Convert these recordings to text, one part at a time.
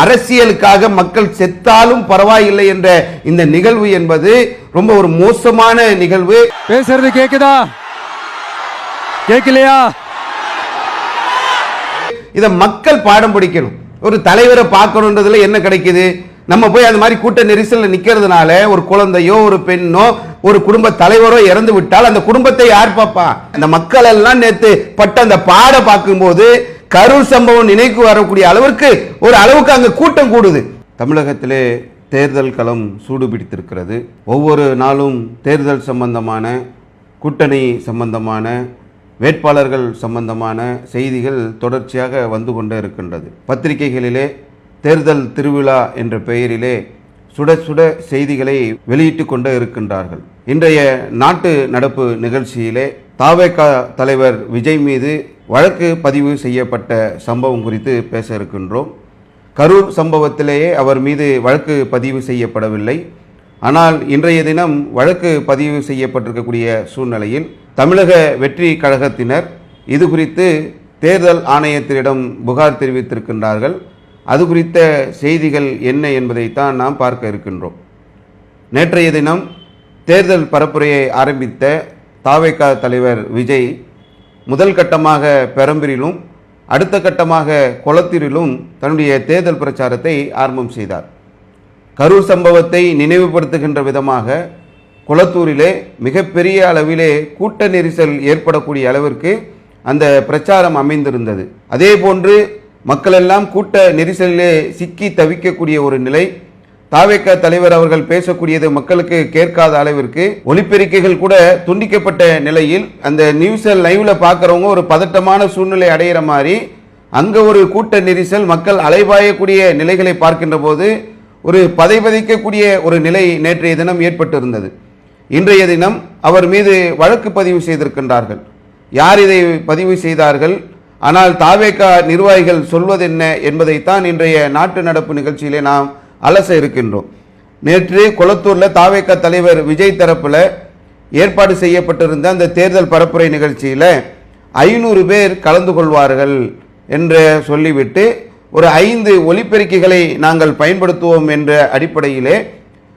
அரசியலுக்காக மக்கள் செத்தாலும் பரவாயில்லை என்ற இந்த நிகழ்வு என்பது ரொம்ப ஒரு மோசமான நிகழ்வு. பேசுறது கேக்குதா கேட்கலையா? இத மக்கள் பாடம் படிக்கணும். ஒரு தலைவரை பார்க்கணுன்றதுல என்ன கிடைக்குது? நம்ம போய் அந்த மாதிரி கூட்ட நெரிசல்ல நிக்கிறதுனால ஒரு குழந்தையோ ஒரு பெண்ணோ ஒரு குடும்ப தலைவரோ இறந்து விட்டால் அந்த குடும்பத்தை யார் பார்ப்பா? அந்த மக்கள் எல்லாம் நேத்து பட்ட அந்த பாட பார்க்கும்போது கரூர் சம்பவம் நினைக்கு வரக்கூடிய அளவிற்கு ஒரு அளவுக்கு அங்க கூட்டம் கூடுது. தமிழகத்திலே தேர்தல் களம் சூடு பிடித்திருக்கிறது. ஒவ்வொரு நாளும் தேர்தல் சம்பந்தமான, கூட்டணி சம்பந்தமான, வேட்பாளர்கள் சம்பந்தமான செய்திகள் தொடர்ச்சியாக வந்து கொண்டே இருக்கின்றது. பத்திரிகைகளிலே தேர்தல் திருவிழா என்ற பெயரிலே சுட சுட செய்திகளை வெளியிட்டு கொண்டே இருக்கின்றார்கள். இன்றைய நாட்டு நடப்பு நிகழ்ச்சியிலே தவேக தலைவர் விஜய் மீது வழக்கு பதிவு செய்யப்பட்ட சம்பவம் குறித்து பேச இருக்கின்றோம். கரூர் சம்பவத்திலேயே அவர் மீது வழக்கு பதிவு செய்யப்படவில்லை. ஆனால் இன்றைய தினம் வழக்கு பதிவு செய்யப்பட்டிருக்கக்கூடிய சூழ்நிலையில் தமிழக வெற்றி கழகத்தினர் இது குறித்து தேர்தல் ஆணையத்திடம் புகார் தெரிவித்திருக்கின்றார்கள். அது குறித்த செய்திகள் என்ன என்பதைத்தான் நாம் பார்க்க இருக்கின்றோம். நேற்றைய தினம் தேர்தல் பரப்புரையை ஆரம்பித்த தவேக தலைவர் விஜய் முதல் கட்டமாக பெரம்பூரிலும் அடுத்த கட்டமாக கொளத்தூரிலும் தன்னுடைய தேர்தல் பிரச்சாரத்தை ஆரம்பம் செய்தார். கரூர் சம்பவத்தை நினைவுபடுத்துகின்ற விதமாக கொளத்தூரிலே மிகப்பெரிய அளவிலே கூட்ட நெரிசல் ஏற்படக்கூடிய அளவிற்கு அந்த பிரச்சாரம் அமைந்திருந்தது. அதே போன்று மக்கள் எல்லாம் கூட்ட நெரிசலிலே சிக்கி தவிக்கக்கூடிய ஒரு நிலை. தவேக தலைவர் அவர்கள் பேசக்கூடியது மக்களுக்கு கேட்காத அளவிற்கு ஒலிபெருக்கைகள் கூட துண்டிக்கப்பட்ட நிலையில் அந்த நியூஸை லைவ்ல பார்க்குறவங்க ஒரு பதட்டமான சூழ்நிலை அடைகிற மாதிரி அங்க ஒரு கூட்ட நெரிசல், மக்கள் அலைபாயக்கூடிய நிலைகளை பார்க்கின்ற போது ஒரு பதைபதைக்கக்கூடிய ஒரு நிலை நேற்றைய தினம் ஏற்பட்டிருந்தது. இன்றைய தினம் அவர் மீது வழக்கு பதிவு செய்திருக்கின்றார்கள். யார் இதை பதிவு செய்தார்கள்? ஆனால் தவேக நிர்வாகிகள் சொல்வதென்ன என்பதைத்தான் இன்றைய நாட்டு நடப்பு நிகழ்ச்சியிலே நாம் அலச இருக்கின்றோம். நேற்று கொளத்தூர்ல தவேக தலைவர் விஜய் தரப்புல ஏற்பாடு செய்யப்பட்டிருந்த அந்த தேர்தல் பரப்புரை நிகழ்ச்சியில 500 பேர் கலந்து கொள்வார்கள் என்று சொல்லிவிட்டு ஒரு 5 ஒலிபெருக்கிகளை நாங்கள் பயன்படுத்துவோம் என்ற அடிப்படையிலே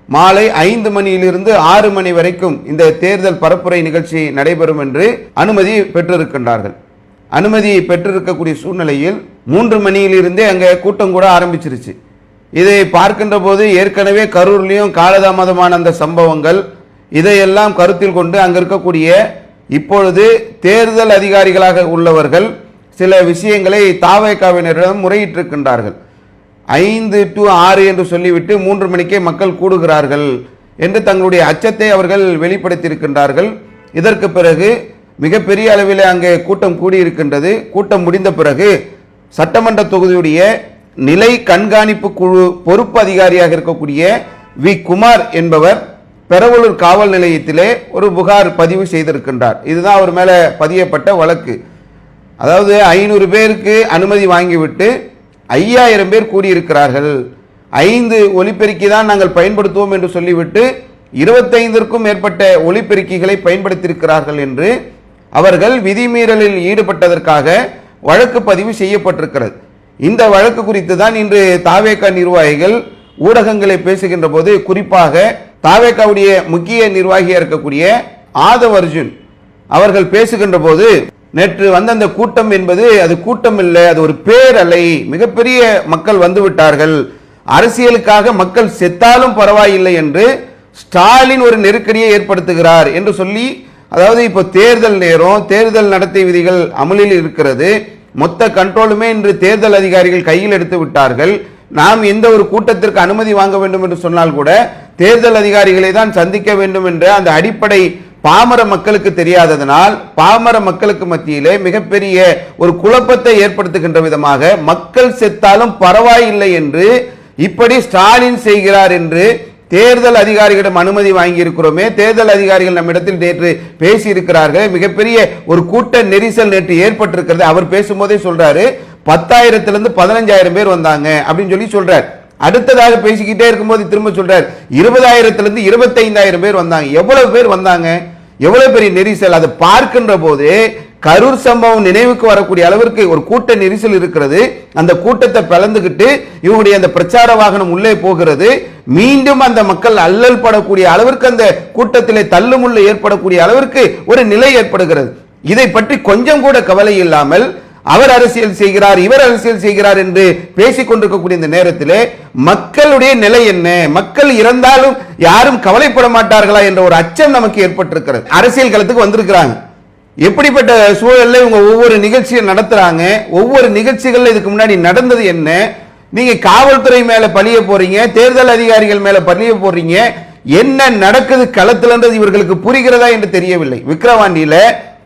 மாலை 5 மணியிலிருந்து 6 மணி வரைக்கும் இந்த தேர்தல் பரப்புரை நிகழ்ச்சி நடைபெறும் என்று அனுமதி பெற்றிருக்கின்றார்கள். அனுமதி பெற்றிருக்கக்கூடிய சூழ்நிலையில் 3 மணியிலிருந்தே அங்கே கூட்டம் கூட ஆரம்பிச்சிருச்சு. இதை பார்க்கின்ற போது ஏற்கனவே கரூர்லையும் காலதாமதமான அந்த சம்பவங்கள் இதையெல்லாம் கருத்தில் கொண்டு அங்க இருக்கக்கூடிய இப்பொழுது தேர்தல் அதிகாரிகளாக உள்ளவர்கள் சில விஷயங்களை தவேகவினரிடம் முறையிட்டிருக்கின்றார்கள். 5 to 6 என்று சொல்லிவிட்டு 3 மணிக்கே மக்கள் கூடுகிறார்கள் என்று தங்களுடைய அச்சத்தை அவர்கள் வெளிப்படுத்தியிருக்கின்றார்கள். இதற்கு பிறகு மிகப்பெரிய அளவில் அங்கே கூட்டம் கூடியிருக்கின்றது. கூட்டம் முடிந்த பிறகு சட்டமன்ற தொகுதியுடைய நிலை கண்காணிப்பு குழு பொறுப்பு அதிகாரியாக இருக்கக்கூடிய வி குமார் என்பவர் பெரவலூர் காவல் நிலையத்திலே ஒரு புகார் பதிவு செய்திருக்கின்றார். இதுதான் அவர் மேல பதியப்பட்ட வழக்கு. அதாவது 500 பேருக்கு அனுமதி வாங்கிவிட்டு 5000 பேர் கூடியிருக்கிறார்கள். 5 ஒலிபெருக்கி தான் நாங்கள் பயன்படுத்துவோம் என்று சொல்லிவிட்டு 25க்கும் மேற்பட்ட ஒலிபெருக்கிகளை பயன்படுத்தியிருக்கிறார்கள் என்று அவர்கள் விதிமீறலில் ஈடுபட்டதற்காக வழக்கு பதிவு செய்யப்பட்டிருக்கிறது. இந்த வழக்கு குறித்து தான் இன்று தவேக நிர்வாகிகள் ஊடகங்களை பேசுகின்ற போது, குறிப்பாக தவேகவுடைய முக்கிய நிர்வாகியாக இருக்கக்கூடிய ஆதவ் அர்ஜுன் அவர்கள் பேசுகின்ற போது, நேற்று வந்த அந்த கூட்டம் என்பது அது கூட்டம் இல்லை, அது ஒரு பேரலை, மிகப்பெரிய மக்கள் வந்து விட்டார்கள், அரசியலுக்காக மக்கள் செத்தாலும் பரவாயில்லை என்று ஸ்டாலின் ஒரு நெருக்கடியை ஏற்படுத்துகிறார் என்று சொல்லி, அதாவது இப்போ தேர்தல் நேரம், தேர்தல் நடத்தை விதிகள் அமலில் இருக்கிறது, மொத்த கண்ட்ரோலுமே இன்று தேர்தல் அதிகாரிகள் கையில் எடுத்து விட்டார்கள். நாம் எந்த ஒரு கூட்டத்திற்கு அனுமதி வாங்க வேண்டும் என்று சொன்னால் கூட தேர்தல் அதிகாரிகளை தான் சந்திக்க வேண்டும் என்ற அந்த அடிப்படை பாமர மக்களுக்கு தெரியாததனால் பாமர மக்களுக்கு மத்தியிலே மிகப்பெரிய ஒரு குழப்பத்தை ஏற்படுத்துகின்ற விதமாக மக்கள் செத்தாலும் பரவாயில்லை என்று இப்படி ஸ்டாலின் செய்கிறார் என்று தேர்தல் அதிகாரிகளிடம் அனுமதி வாங்கி இருக்கிறோமே, தேர்தல் அதிகாரிகள் நம்மிடத்தில் நேற்று பேசி இருக்கிறார்கள், மிகப்பெரிய ஒரு கூட்ட நெரிசல் நேற்று ஏற்பட்டிருக்கிறது. அவர் பேசும்போதே சொல்றாரு 10,000 15,000 பேர் வந்தாங்க அப்படின்னு சொல்லி சொல்றார். அடுத்ததாக பேசிக்கிட்டே இருக்கும்போது திரும்ப சொல்றார் 20,000 25,000 பேர் வந்தாங்க. எவ்வளவு பேர் வந்தாங்க, எவ்வளவு பெரிய நெரிசல். அதை பார்க்கின்ற போது கரூர் சம்பவம் நினைவுக்கு வரக்கூடிய அளவிற்கு ஒரு கூட்ட நெரிசல் இருக்கிறது. அந்த கூட்டத்தை பிளந்துகிட்டு இவங்களுடைய அந்த பிரச்சார வாகனம் உள்ளே போகிறது. மீண்டும் அந்த மக்கள் அல்லல் படக்கூடிய அளவிற்கு அந்த கூட்டத்திலே தள்ளுமுள்ளு ஏற்படக்கூடிய அளவிற்கு ஒரு நிலை ஏற்படுகிறது. இதை பற்றி கொஞ்சம் கூட கவலை இல்லாமல் அவர் அரசியல் செய்கிறார், இவர் அரசியல் செய்கிறார் என்று பேசிக் கொண்டிருக்கக்கூடிய இந்த நேரத்திலே மக்களுடைய நிலை என்ன, மக்கள் இறந்தாலும் யாரும் கவலைப்பட மாட்டார்களா என்ற ஒரு அச்சம் நமக்கு ஏற்பட்டிருக்கிறது. அரசியல் களத்துக்கு வந்திருக்கிறாங்க. எப்படிப்பட்ட சூழல்ல இவங்க ஒவ்வொரு நிகழ்ச்சியை நடத்துறாங்க, ஒவ்வொரு நிகழ்ச்சிகள்ல இதுக்கு முன்னாடி நடந்தது என்ன, நீங்க காவல்துறை மேல பழிய போறீங்க, தேர்தல் அதிகாரிகள் மேல பழிய போறீங்க, என்ன நடக்குது களத்தில்ன்றது இவர்களுக்கு புரிகிறதா என்று தெரியவில்லை. விக்கிரவாண்டியில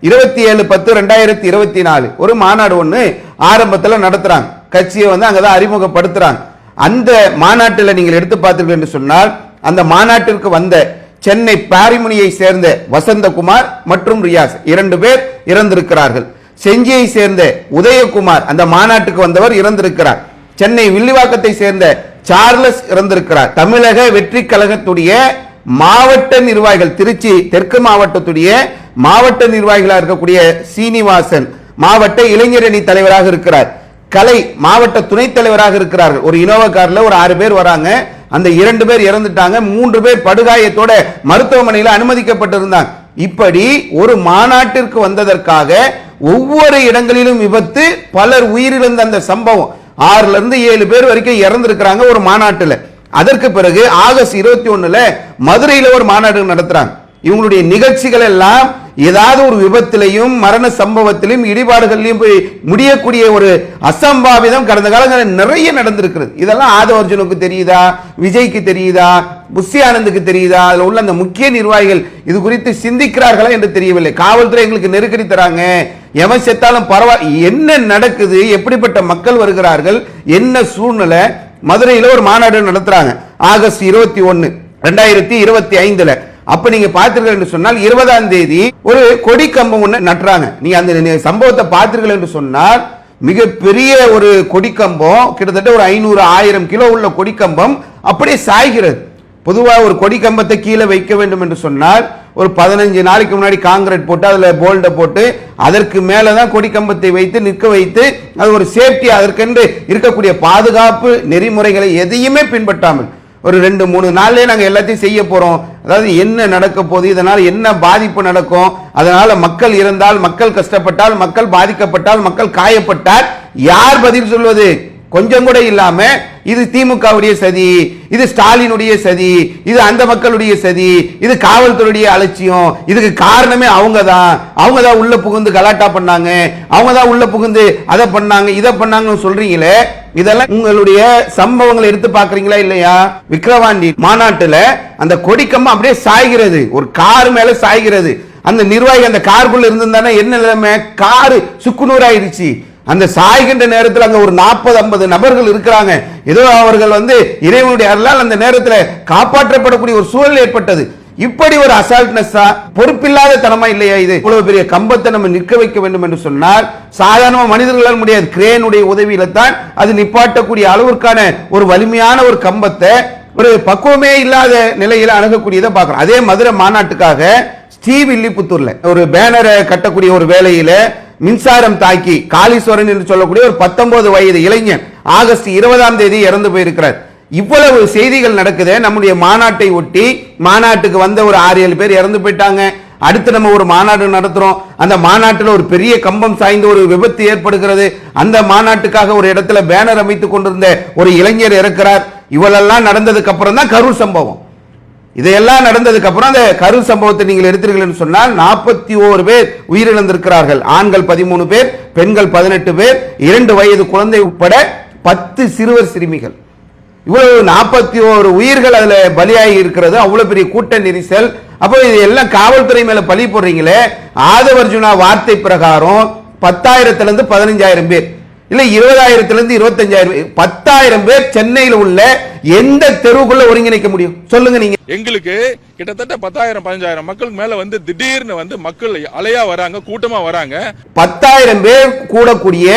27/10/2024 ஒரு மாநாடு ஒண்ணு ஆரம்பத்தில் நடத்துறாங்க. கட்சியை அங்கதான் அறிமுகப்படுத்துறாங்க. அந்த மாநாட்டில் நீங்கள் எடுத்து பார்த்தீர்கள் என்று சொன்னால் அந்த மாநாட்டிற்கு வந்த சென்னை பாரிமுனியை சேர்ந்த வசந்தகுமார் மற்றும் ரியாஸ் 2 பேர் இறந்திருக்கிறார்கள். செஞ்சியை சேர்ந்த உதயகுமார் அந்த மாநாட்டுக்கு வந்தவர் இறந்திருக்கிறார். சென்னை வில்லிவாக்கத்தை சேர்ந்த சார்லஸ் இறந்திருக்கிறார். தமிழக வெற்றி கழகத்துடைய மாவட்ட நிர்வாகிகள், திருச்சி தெற்கு மாவட்டத்துடைய மாவட்ட நிர்வாகிகளாக இருக்கக்கூடிய சீனிவாசன் மாவட்ட இளைஞரணி தலைவராக இருக்கிறார். கலை மாவட்ட துணைத் தலைவராக இருக்கிறார்கள். ஒரு இனோவா கார்ல ஒரு 6 பேர் வராங்க. அந்த 2 பேர் இறந்துட்டாங்க, 3 பேர் படுகாயத்தோட மருத்துவமனையில் அனுமதிக்கப்பட்டிருந்தாங்க. இப்படி ஒரு மாநாட்டிற்கு வந்ததற்காக ஒவ்வொரு இடங்களிலும் விபத்து, பலர் உயிரிழந்த அந்த சம்பவம் 6ல இருந்து 7 பேர் வரைக்கும் இறந்திருக்கிறாங்க ஒரு மாநாட்டில். அதற்கு பிறகு ஆகஸ்ட் 21 மதுரையில் ஒரு மாநாடு நடத்துறாங்க. இவங்களுடைய நிகழ்ச்சிகள் எல்லாம் ஏதாவது ஒரு விபத்திலையும் மரண சம்பவத்திலும் இடிபாடுகளிலும் போய் முடியக்கூடிய ஒரு அசம்பாவிதம் கடந்த காலங்களில் நிறைய நடந்திருக்கிறது. இதெல்லாம் ஆதவ அர்ஜுனுக்கு தெரியுதா, விஜய்க்கு தெரியுதா, புஷி ஆனந்துக்கு தெரியுதா, அதில் உள்ள அந்த முக்கிய நிர்வாகிகள் இது குறித்து சிந்திக்கிறார்களா என்று தெரியவில்லை. காவல்துறை எங்களுக்கு நெருக்கடி தராங்க, எவன் செத்தாலும் பரவாயில்ல. என்ன நடக்குது, எப்படிப்பட்ட மக்கள் வருகிறார்கள், என்ன சூழ்நிலை? மதுரையில் ஒரு மாநாடு நடத்துறாங்க ஆகஸ்ட் 21, 2025. அப்ப நீங்க பார்த்தீர்கள் என்று சொன்னால் 20ஆம் தேதி ஒரு கொடி கம்பம் ஒன்று நட்டுறாங்க. நீங்க அந்த சம்பவத்தை பார்த்தீர்கள் என்று சொன்னால் மிகப்பெரிய ஒரு கொடி கம்பம், கிட்டத்தட்ட ஒரு 500-1000 கிலோ உள்ள கொடி கம்பம் அப்படியே சாய்கிறது. பொதுவாக ஒரு கொடி கம்பத்தை கீழே வைக்க வேண்டும் என்று சொன்னால் ஒரு 15 நாளைக்கு முன்னாடி காங்கிரீட் போட்டு அதுல போல்ட போட்டு அதற்கு மேலதான் கொடி கம்பத்தை வைத்து நிற்க வைத்து அது ஒரு சேஃப்டி, அதற்கென்று இருக்கக்கூடிய பாதுகாப்பு நெறிமுறைகளை எதையுமே பின்பற்றாமல் ஒரு 2-3 நாள்லயே நாங்க எல்லாத்தையும் செய்ய போறோம். அதாவது என்ன நடக்க போகுது, இதனால் என்ன பாதிப்பு நடக்கும், அதனால மக்கள் இறந்தால், மக்கள் கஷ்டப்பட்டால், மக்கள் பாதிக்கப்பட்டால், மக்கள் காயப்பட்டால் யார் பதில் சொல்வது? கொஞ்சம் கூட இல்லாம இது திமுகவுடைய சதி, இது ஸ்டாலினுடைய சதி, இது அந்த மக்களுடைய சதி, இது காவல்துறையுடைய அலட்சியம், இதுக்கு காரணமே அவங்க தான் உள்ள புகுந்து கலாட்டா பண்ணாங்க, அவங்க தான் உள்ள புகுந்து அதை பண்ணாங்க இதை பண்ணாங்கன்னு சொல்றீங்களே, இதெல்லாம் உங்களுடைய சம்பவங்களை எடுத்து பாக்குறீங்களா இல்லையா? விக்கிரவாண்டி மாநாட்டுல அந்த கொடிக்கம்பம் அப்படியே சாய்கிறது, ஒரு கார் மேல சாய்கிறது. அந்த நிர்வாகி அந்த காருக்குள்ள இருந்திருந்தானே என்ன நிலைமை? காரு சுக்குநூறாயிருச்சு. அந்த சாய்கின்ற நேரத்தில் அங்க ஒரு 40-50 நபர்கள் இருக்கிறாங்க. ஏதோ அவர்கள் இறைவனுடைய அருளால் அந்த நேரத்தில் காப்பாற்றப்படக்கூடிய ஒரு சூழல் ஏற்பட்டது. இப்படி ஒரு அசால்ட்னஸா, பொறுப்பில்லாத தனமா இல்லையா இது? இவ்வளவு பெரிய கம்பத்தை நம்ம நிற்க வைக்க வேண்டும் என்று சொன்னால் சாதாரண மனிதர்களால் முடியாது. கிரேனுடைய உதவியில தான் அது நிப்பாட்டக்கூடிய அளவிற்கான ஒரு வலிமையான ஒரு கம்பத்தை ஒரு பக்குவமே இல்லாத நிலையில அணுகக்கூடியதை பார்க்கிறோம். அதே மதுரை மாநாட்டுக்காக ஸ்ரீவில்லிபுத்தூர்ல ஒரு பேனரை கட்டக்கூடிய ஒரு வேலையில மின்சாரம் தாக்கி காளீஸ்வரன் என்று சொல்லக்கூடிய ஒரு 19 வயது இளைஞன் ஆகஸ்ட் 20ஆம் தேதி இறந்து போயிருக்கிறார். இவ்வளவு செய்திகள் நடக்குது. நம்முடைய மாநாட்டை ஒட்டி மாநாட்டுக்கு வந்த ஒரு 6-7 பேர் இறந்து போயிட்டாங்க. அடுத்து நம்ம ஒரு மாநாடு நடத்துறோம். அந்த மாநாட்டில் ஒரு பெரிய கம்பம் சாய்ந்து ஒரு விபத்து ஏற்படுகிறது. அந்த மாநாட்டுக்காக ஒரு இடத்துல பேனர் அமைத்துக் கொண்டிருந்த ஒரு இளைஞர் இறக்கிறார். இவளெல்லாம் நடந்ததுக்கு அப்புறம் தான் கரூர் சம்பவம். இதையெல்லாம் நடந்ததுக்கு அப்புறம் அந்த கரூர் சம்பவத்தை நீங்கள் எடுத்தீர்கள் சொன்னால் 41 பேர் உயிரிழந்திருக்கிறார்கள். ஆண்கள் 13 பேர், பெண்கள் 18 பேர், 2 வயது குழந்தை உட்பட 10 சிறுவர் சிறுமிகள். இவ்வளவு 41 உயிர்கள் அதுல பலியாகி இருக்கிறது. அவ்வளவு பெரிய கூட்ட நெரிசல். அப்போ இது எல்லாம் காவல்துறை மேல பழி போடுறீங்களே. ஆதவ அர்ஜுனா வார்த்தை பிரகாரம் 10,000 இருந்து 15,000 பேர், இல்ல 20,000 இருந்து 25,000 10,000 பேர் சென்னையில் உள்ள எந்த தெருவுக்குள்ள ஒருங்கிணைக்க முடியும் சொல்லுங்க நீங்க? எங்களுக்கு கிட்டத்தட்ட 10,000-15,000 மக்களுக்கு மேல திடீர்னு மக்கள் அலையா வராங்க, கூட்டமா வராங்க. 10,000 பேர் கூடக்கூடிய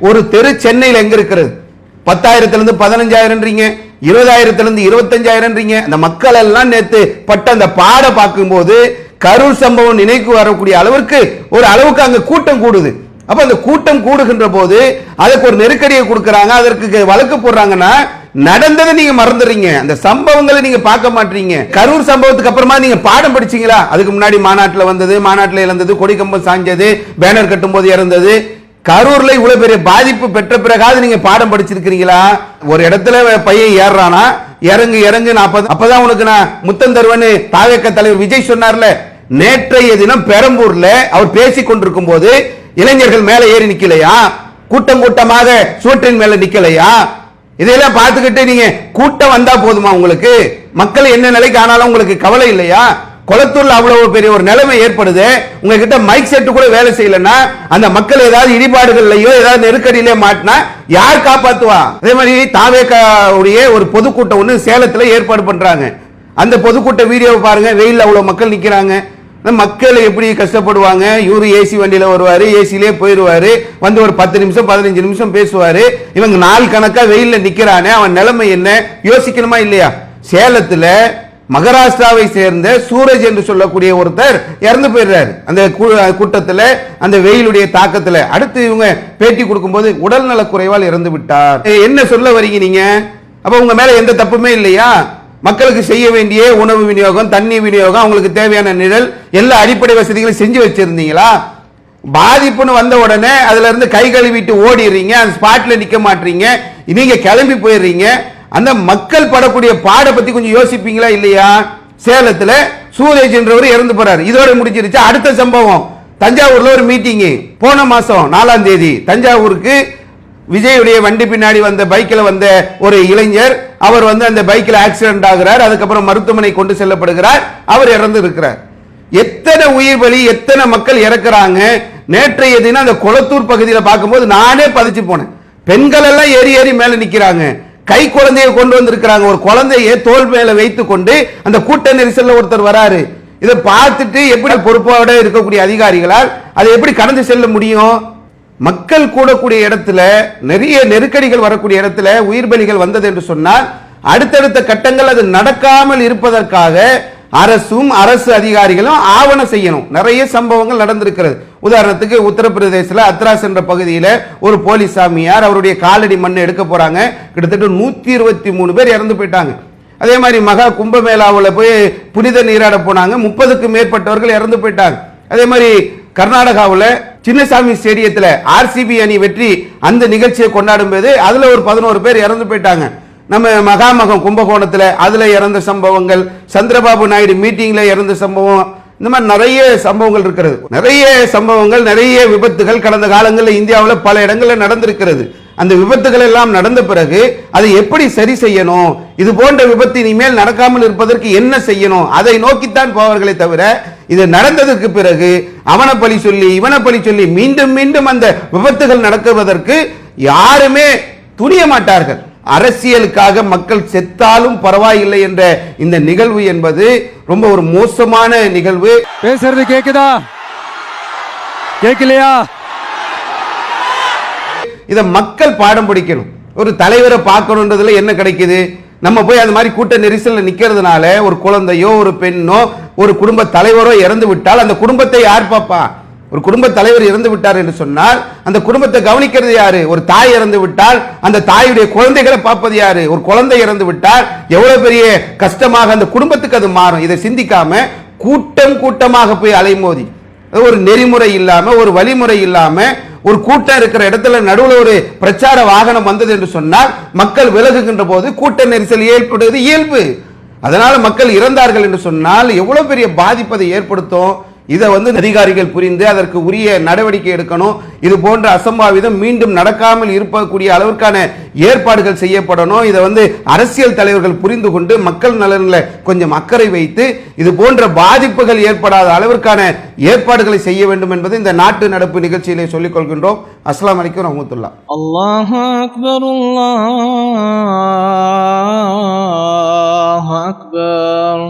ஒரு தெரு சென்னையில் எங்க இருக்கிறது? 10,000 இருந்து 15,000, 20,000 இருந்து 25,000. அந்த மக்கள் எல்லாம் நேத்து பட்ட அந்த பாட பார்க்கும்போது கரூர் சம்பவம் நினைக்கு வரக்கூடிய அளவிற்கு ஒரு அளவுக்கு அங்க கூட்டம் கூடுது. அப்ப அந்த கூட்டம் கூடுகின்ற போது அதுக்கு ஒரு நெருக்கடியை கொடுக்கறாங்க, அதற்கு வழக்கு போடுறாங்கன்னா நடந்ததை நீங்க மறந்துறீங்க, அந்த சம்பவங்களை நீங்க பார்க்க மாட்டீங்க. கரூர் சம்பவத்துக்கு அப்புறமா நீங்க பாடம் படிச்சீங்களா? அதுக்கு முன்னாடி மாநாட்டுல வந்தது, மாநாட்டுல இழந்தது, கொடிக்கம்பம் சாஞ்சது, பேனர் கட்டும் போது இறந்தது, கரூர்ல இவ்வளவு பெரிய பாதிப்பு பெற்ற பிறகாவது நீங்க பாடம் படிச்சிருக்கீங்களா? ஒரு இடத்துல பையன் ஏறானா, இறங்கு இறங்கு அப்பதான் உனக்கு நான் முத்தம் தருவேன்னு தாவேக தலைவர் விஜய் சொன்னார்ல. நேற்றைய தினம் பெரம்பூர்ல அவர் பேசிக் கொண்டிருக்கும் போது இளைஞர்கள் மேல ஏறி நிக்கலையா? கூட்டம் கூட்டமாக சுவற்றின் மேல நிக்கலையா? இதெல்லாம் பார்த்துக்கிட்டு நீங்க கூட்டம் வந்தா போதுமா? உங்களுக்கு மக்கள் என்ன நிலைக்கு ஆனாலும் உங்களுக்கு கவலை இல்லையா? கொளத்தூர்ல அவ்வளவு பெரிய ஒரு நிலைமை ஏற்படுது, உங்ககிட்ட மைக் செட் கூட வேலை செய்யலன்னா அந்த மக்கள் ஏதாவது இடிபாடுகள்லயோ ஏதாவது நெருக்கடியிலே மாட்டினா யார் காப்பாத்துவா? அதே மாதிரி தாவேகாவுடைய ஒரு பொதுக்கூட்டம் ஒண்ணு சேலத்துல ஏற்பாடு பண்றாங்க. அந்த பொதுக்கூட்ட வீடியோவை பாருங்க, வெயில்ல அவ்வளவு மக்கள் நிக்கிறாங்க. மக்கள் எப்படி கஷ்டப்படுவாங்க. இவரு ஏசி வண்டியில வருவாரு, ஏசிலே போயிருவாரு, வந்து ஒரு 10 நிமிஷம் 15 நிமிஷம் பேசுவாரு. இவங்க நாள் கணக்கா வெயில்ல நிக்கிறானே, அவன் நிலைமை என்ன யோசிக்கணுமா இல்லையா? சேலத்துல மகாராஷ்டிராவை சேர்ந்த சூரஜ் என்று சொல்லக்கூடிய ஒருத்தர் இறந்து போயிடுறாரு அந்த கூட்டத்துல, அந்த வெயிலுடைய தாக்கத்துல. அடுத்து இவங்க பேட்டி கொடுக்கும்போது உடல் நல குறைவால் இறந்து விட்டார். என்ன சொல்ல வரீங்க நீங்க? அப்ப உங்க மேல எந்த தப்புமே இல்லையா? மக்களுக்கு செய்ய வேண்டிய உணவு விநியோகம், தண்ணீர் விநியோகம், அவங்களுக்கு தேவையான நிழல், எல்லா அடிப்படை வசதிகளும் செஞ்சு வச்சிருந்தீங்களா? பாதிப்புன்னு வந்த உடனே அதுல இருந்து கை கழுவிட்டு ஓடிடுறீங்க, அந்த ஸ்பாட்ல நிக்க மாட்டீங்க, நீங்க கிளம்பி போயிடுறீங்க. அந்த மக்கள் படக்கூடிய பாட பத்தி கொஞ்சம் யோசிப்பீங்களா இல்லையா? சேலத்துல சூரஜ் என்றவர் இறந்து போறாரு, இதோட முடிஞ்சிருச்சு. அடுத்த சம்பவம் தஞ்சாவூர்ல ஒரு மீட்டிங் போன மாசம் 4ஆம் தேதி தஞ்சாவூருக்கு விஜயுடைய வண்டி பின்னாடி வந்த பைக்கில் வந்த ஒரு இளைஞர், அவர் அந்த பைக்கில் ஆக்சிடென்ட் ஆகிறார், அதுக்கப்புறம் மருத்துவமனை கொண்டு செல்லப்படுகிறார், அவர் இறந்து இருக்கிறார். எத்தனை உயிர் பலி, எத்தனை மக்கள் இறக்குறாங்க. நேற்றைய தினம் அந்த கொளத்தூர் பகுதியில் பார்க்கும்போது நானே பதிச்சு போனேன். பெண்கள் எல்லாம் ஏறி ஏறி மேல நிக்கிறாங்க, கை குழந்தையை கொண்டு வந்திருக்கிறாங்க. ஒரு குழந்தையை தோல் மேல வைத்து கொண்டு அந்த கூட்ட நெரிசல்ல ஒருத்தர் வராரு. இதை பார்த்துட்டு எப்படி பொறுப்போட இருக்கக்கூடிய அதிகாரிகளால் அதை எப்படி கடந்து செல்ல முடியும்? மக்கள் கூடக்கூடிய இடத்துல, நிறைய நெருக்கடிகள் வரக்கூடிய இடத்துல உயிர் பலிகள் வந்தது என்று சொன்னால் அடுத்தடுத்த கட்டங்கள் அது நடக்காமல் இருப்பதற்காக அரசும் அரசு அதிகாரிகளும் ஆவணம் செய்யணும். நிறைய சம்பவங்கள் நடந்திருக்கிறது. உதாரணத்துக்கு உத்தரப்பிரதேசத்தில் அத்ராஸ் என்ற பகுதியில் ஒரு போலீஸ் சாமியார் அவருடைய காலடி மண்ணை எடுக்க போறாங்க, கிட்டத்தட்ட 123 பேர் இறந்து போயிட்டாங்க. அதே மாதிரி மகா கும்பமேளாவில் போய் புனித நீராட போனாங்க, 30க்கும் மேற்பட்டவர்கள் இறந்து போயிட்டாங்க. அதே மாதிரி கர்நாடகாவில் சின்னசாமி ஸ்டேடியத்தில் ஆர்சிபி அணி வெற்றி அந்த நிகழ்ச்சியை கொண்டாடும் போது அதுல ஒரு 11 பேர் இறந்து போயிட்டாங்க. நம்ம மகாமகம் கும்பகோணத்தில் அதுல இறந்த சம்பவங்கள், சந்திரபாபு நாயுடு மீட்டிங்ல இறந்த சம்பவம், இந்த மாதிரி நிறைய சம்பவங்கள் இருக்கிறது. நிறைய சம்பவங்கள், நிறைய விபத்துகள் கடந்த காலங்களில் இந்தியாவில் பல இடங்களில் நடந்திருக்கிறது. அந்த விபத்துகள் எல்லாம் நடந்த பிறகு அதை எப்படி சரி செய்யணும், இது போன்ற விபத்து இனிமேல் நடக்காமல் இருப்பதற்கு என்ன செய்யணும், அதை நோக்கித்தான் போவார்களே தவிர இது நடந்ததற்கு பிறகு அவனை பழி சொல்லி இவனை பழி சொல்லி மீண்டும் மீண்டும் அந்த விபத்துகள் நடக்குவதற்கு யாருமே துணிய மாட்டார்கள். அரசியலுக்காக மக்கள் செத்தாலும் பரவாயில்லை என்ற இந்த நிகழ்வு என்பது ரொம்ப ஒரு மோசமான நிகழ்வு. பேசுறது கேக்குதா கேட்கலையா? இத மக்கள் பாடம் படிக்கணும். ஒரு தலைவரை பார்க்கணுன்றதுல என்ன கிடைக்குது? நம்ம போய் அந்த மாதிரி கூட்ட நெரிசல்ல நிக்கிறதுனால ஒரு குழந்தையோ ஒரு பெண்ணோ ஒரு குடும்ப தலைவரோ இறந்து விட்டால் அந்த குடும்பத்தை யார் பாப்பா? ஒரு குடும்ப தலைவர் இறந்து விட்டார் என்று சொன்னால் அந்த குடும்பத்தை கவனிக்கிறது யாரு? ஒரு தாய் இறந்து விட்டால் அந்த தாயுடைய குழந்தைகளை பார்ப்பது யாரு? ஒரு குழந்தை இறந்து விட்டால் எவ்வளவு பெரிய கஷ்டமாக அந்த குடும்பத்துக்கு அது மாறும். இதை சிந்திக்காம கூட்டம் கூட்டமாக போய் அலைமோதி, ஒரு நெறிமுறை இல்லாம, ஒரு வழிமுறை இல்லாம, ஒரு கூட்டம் இருக்கிற இடத்துல நடுவில் ஒரு பிரச்சார வாகனம் வந்தது என்று சொன்னால் மக்கள் விலகுகின்ற போது கூட்ட நெரிசல் ஏற்படுவது இயல்பு. அதனால மக்கள் இறந்தார்கள் என்று சொன்னால் எவ்வளவு பெரிய பாதிப்பதை ஏற்படுத்தும். இதை அதிகாரிகள் புரிந்து அதற்கு உரிய நடவடிக்கை எடுக்கணும். இது போன்ற அசம்பாவிதம் மீண்டும் நடக்காமல் இருக்கக்கூடிய அளவிற்கான ஏற்பாடுகள் செய்யப்படணும். இதை அரசியல் தலைவர்கள் புரிந்து கொண்டு மக்கள் நலனில் கொஞ்சம் அக்கறை வைத்து இது போன்ற பாதிப்புகள் ஏற்படாத அளவிற்கான ஏற்பாடுகளை செய்ய வேண்டும் என்பது இந்த நாட்டு நடப்பு நிகழ்ச்சியிலே சொல்லிக் கொள்கின்றோம். அஸ்ஸலாமு அலைக்கும் வரஹ்மத்துல்லாஹ். அல்லாஹு அக்பர், அல்லாஹு அக்பர்.